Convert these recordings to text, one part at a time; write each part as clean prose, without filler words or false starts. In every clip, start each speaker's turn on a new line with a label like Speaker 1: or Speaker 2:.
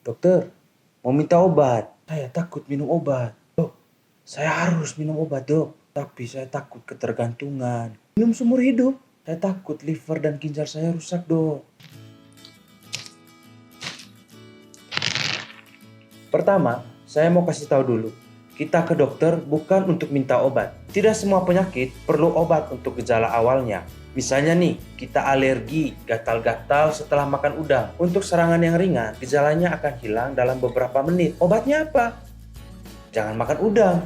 Speaker 1: Dokter, mau minta obat. Saya takut minum obat. Dok, saya harus minum obat, dok. Tapi saya takut ketergantungan. Minum seumur hidup. Saya takut liver dan ginjal saya rusak, dok. Pertama, saya mau kasih tahu dulu. Kita ke dokter bukan untuk minta obat. Tidak semua penyakit perlu obat untuk gejala awalnya. Misalnya nih, kita alergi, gatal-gatal setelah makan udang. Untuk serangan yang ringan, gejalanya akan hilang dalam beberapa menit. Obatnya apa? Jangan makan udang.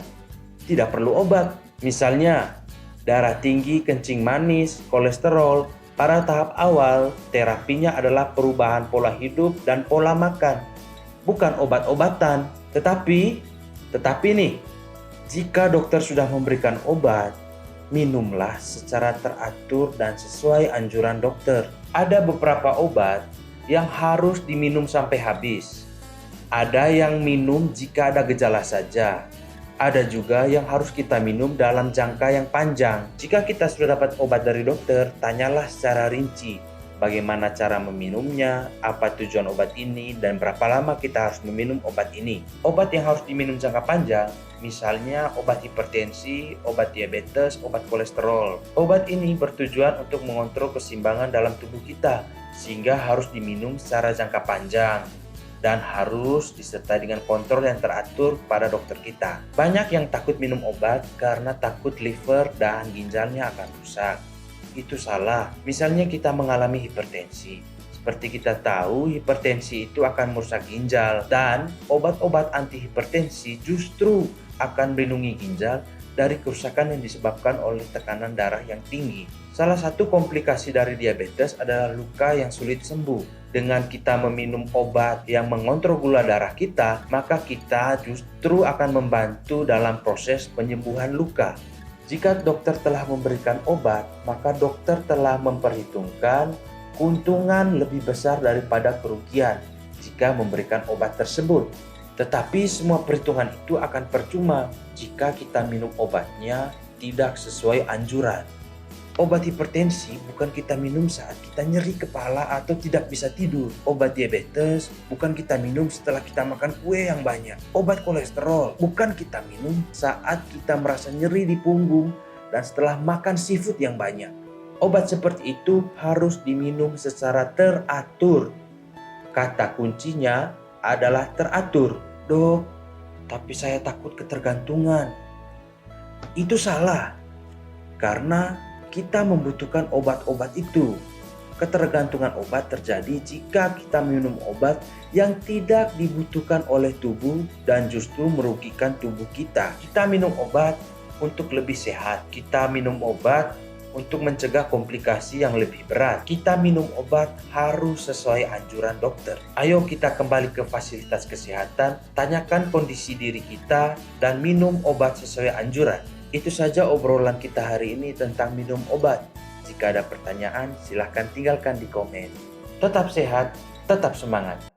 Speaker 1: Tidak perlu obat. Misalnya, darah tinggi, kencing manis, kolesterol. Pada tahap awal, terapinya adalah perubahan pola hidup dan pola makan. Bukan obat-obatan. Tetapi nih, jika dokter sudah memberikan obat, minumlah secara teratur dan sesuai anjuran dokter. Ada beberapa obat yang harus diminum sampai habis. Ada yang minum jika ada gejala saja. Ada juga yang harus kita minum dalam jangka yang panjang. Jika kita sudah dapat obat dari dokter, tanyalah secara rinci bagaimana cara meminumnya, apa tujuan obat ini, dan berapa lama kita harus meminum obat ini. Obat yang harus diminum jangka panjang, misalnya obat hipertensi, obat diabetes, obat kolesterol. Obat ini bertujuan untuk mengontrol keseimbangan dalam tubuh kita, sehingga harus diminum secara jangka panjang dan harus disertai dengan kontrol yang teratur pada dokter kita. Banyak yang takut minum obat karena takut liver dan ginjalnya akan rusak. Itu salah. Misalnya kita mengalami hipertensi. Seperti kita tahu, hipertensi itu akan merusak ginjal dan obat-obat antihipertensi justru akan melindungi ginjal dari kerusakan yang disebabkan oleh tekanan darah yang tinggi. Salah satu komplikasi dari diabetes adalah luka yang sulit sembuh. Dengan kita meminum obat yang mengontrol gula darah kita, maka kita justru akan membantu dalam proses penyembuhan luka. Jika dokter telah memberikan obat, maka dokter telah memperhitungkan keuntungan lebih besar daripada kerugian jika memberikan obat tersebut. Tetapi semua perhitungan itu akan percuma jika kita minum obatnya tidak sesuai anjuran. Obat hipertensi bukan kita minum saat kita nyeri kepala atau tidak bisa tidur. Obat diabetes bukan kita minum setelah kita makan kue yang banyak. Obat kolesterol bukan kita minum saat kita merasa nyeri di punggung dan setelah makan seafood yang banyak. Obat seperti itu harus diminum secara teratur. Kata kuncinya adalah teratur. Dok, tapi saya takut ketergantungan. Itu salah. Karena kita membutuhkan obat-obat itu. Ketergantungan obat terjadi jika kita minum obat yang tidak dibutuhkan oleh tubuh dan justru merugikan tubuh kita. Kita minum obat untuk lebih sehat. Kita minum obat untuk mencegah komplikasi yang lebih berat. Kita minum obat harus sesuai anjuran dokter. Ayo kita kembali ke fasilitas kesehatan, tanyakan kondisi diri kita, dan minum obat sesuai anjuran. Itu saja obrolan kita hari ini tentang minum obat. Jika ada pertanyaan, silahkan tinggalkan di komen. Tetap sehat, tetap semangat.